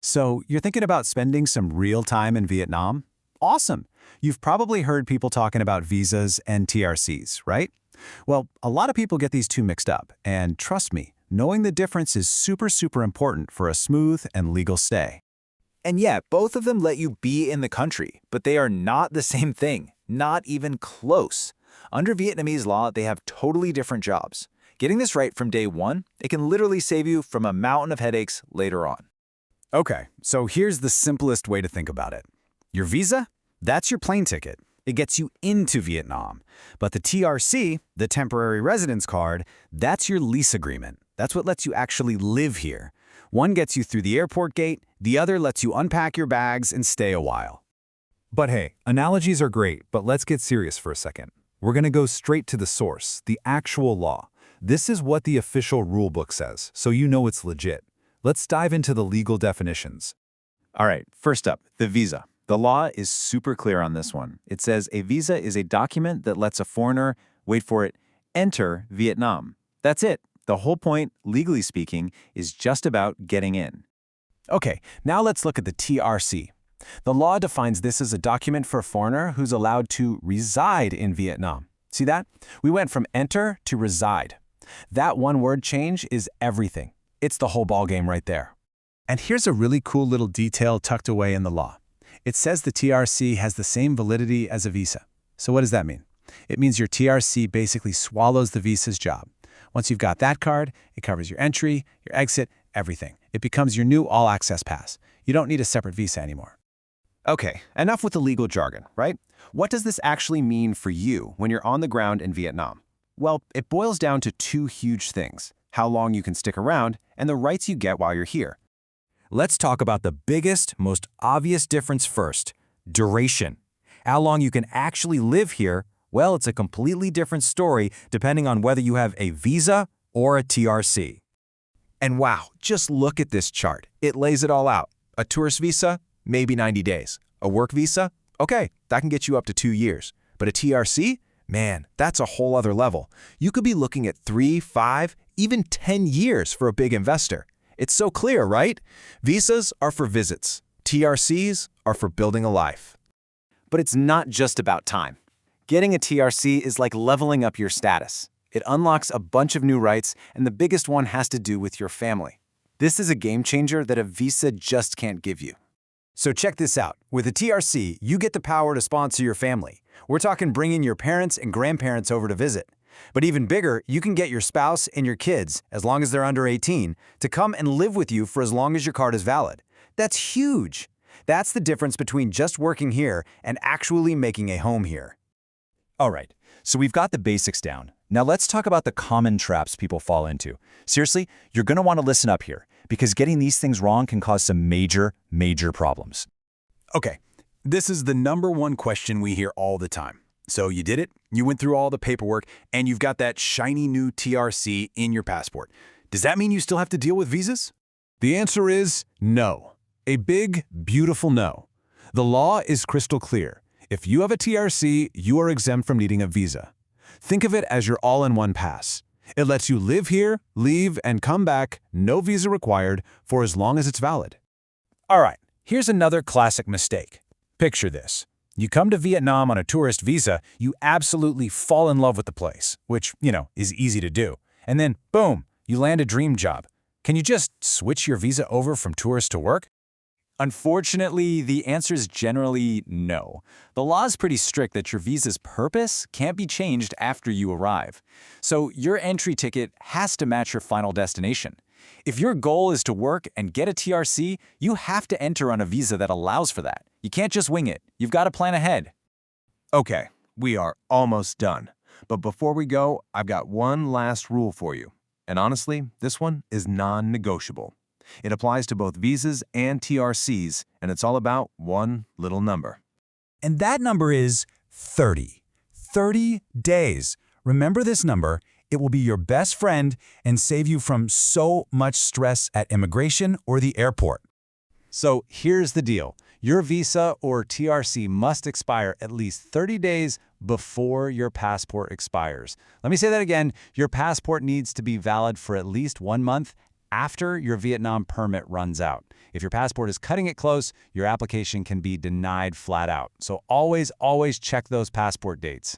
So, you're thinking about spending some real time in Vietnam? Awesome! You've probably heard people talking about visas and TRCs, right? Well, a lot of people get these two mixed up, and trust me, knowing the difference is super important for a smooth and legal stay. And yeah, both of them let you be in the country, but they are not the same thing, not even close. Under Vietnamese law, they have totally different jobs. Getting this right from day one, it can literally save you from a mountain of headaches later on. Okay, so here's the simplest way to think about it. Your visa? That's your plane ticket. It gets you into Vietnam. But the TRC, the temporary residence card, that's your lease agreement. That's what lets you actually live here. One gets you through the airport gate, the other lets you unpack your bags and stay a while. But hey, analogies are great, but let's get serious for a second. We're going to go straight to the source, the actual law. This is what the official rulebook says, so you know it's legit. Let's dive into the legal definitions. All right, first up, the visa. The law is super clear on this one. It says a visa is a document that lets a foreigner, wait for it, enter Vietnam. That's it. The whole point, legally speaking, is just about getting in. Okay, now let's look at the TRC. The law defines this as a document for a foreigner who's allowed to reside in Vietnam. See that? We went from enter to reside. That one word change is everything. It's the whole ballgame right there. And here's a really cool little detail tucked away in the law. It says the TRC has the same validity as a visa. So what does that mean? It means your TRC basically swallows the visa's job. Once you've got that card, it covers your entry, your exit, everything. It becomes your new all-access pass. You don't need a separate visa anymore. Okay, enough with the legal jargon, right? What does this actually mean for you when you're on the ground in Vietnam? Well, it boils down to two huge things: how long you can stick around and the rights you get while you're here. Let's talk about the biggest, most obvious difference first: duration. How long you can actually live here, well, it's a completely different story depending on whether you have a visa or a TRC. And wow, just look at this chart. It lays it all out. A tourist visa? Maybe 90 days. A work visa? Okay, that can get you up to 2 years. But a TRC? Man, that's a whole other level. You could be looking at 3, 5, even 10 years for a big investor. It's so clear, right? Visas are for visits. TRCs are for building a life. But it's not just about time. Getting a TRC is like leveling up your status. It unlocks a bunch of new rights, and the biggest one has to do with your family. This is a game changer that a visa just can't give you. So check this out. With a TRC, you get the power to sponsor your family. We're talking bringing your parents and grandparents over to visit. But even bigger, you can get your spouse and your kids, as long as they're under 18, to come and live with you for as long as your card is valid. That's huge. That's the difference between just working here and actually making a home here. All right, so we've got the basics down. Now let's talk about the common traps people fall into. Seriously, you're going to want to listen up here, because getting these things wrong can cause some major problems. Okay, this is the #1 question we hear all the time. So you did it, you went through all the paperwork, and you've got that shiny new TRC in your passport. Does that mean you still have to deal with visas? The answer is no. A big, beautiful no. The law is crystal clear. If you have a TRC, you are exempt from needing a visa. Think of it as your all-in-one pass. It lets you live here, leave, and come back, no visa required, for as long as it's valid. All right, here's another classic mistake. Picture this. You come to Vietnam on a tourist visa, you absolutely fall in love with the place, which, is easy to do. And then, boom, you land a dream job. Can you just switch your visa over from tourist to work? Unfortunately, the answer is generally no. The law is pretty strict that your visa's purpose can't be changed after you arrive. So your entry ticket has to match your final destination. If your goal is to work and get a TRC, you have to enter on a visa that allows for that. You can't just wing it. You've got to plan ahead. Okay, we are almost done. But before we go, I've got one last rule for you. And honestly, this one is non-negotiable. It applies to both visas and TRCs, and it's all about one little number. And that number is 30. 30 days. Remember this number. It will be your best friend and save you from so much stress at immigration or the airport. So here's the deal. Your visa or TRC must expire at least 30 days before your passport expires. Let me say that again. Your passport needs to be valid for at least 1 month after your Vietnam permit runs out. If your passport is cutting it close, your application can be denied flat out. So always check those passport dates.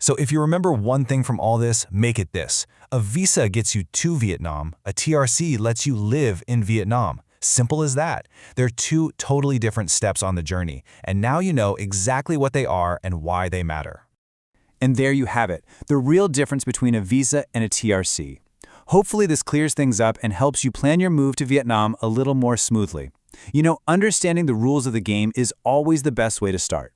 So if you remember one thing from all this, make it this. A visa gets you to Vietnam. A TRC lets you live in Vietnam. Simple as that. They're two totally different steps on the journey, and now you know exactly what they are and why they matter. And there you have it, the real difference between a visa and a TRC. Hopefully this clears things up and helps you plan your move to Vietnam a little more smoothly. You know, understanding the rules of the game is always the best way to start.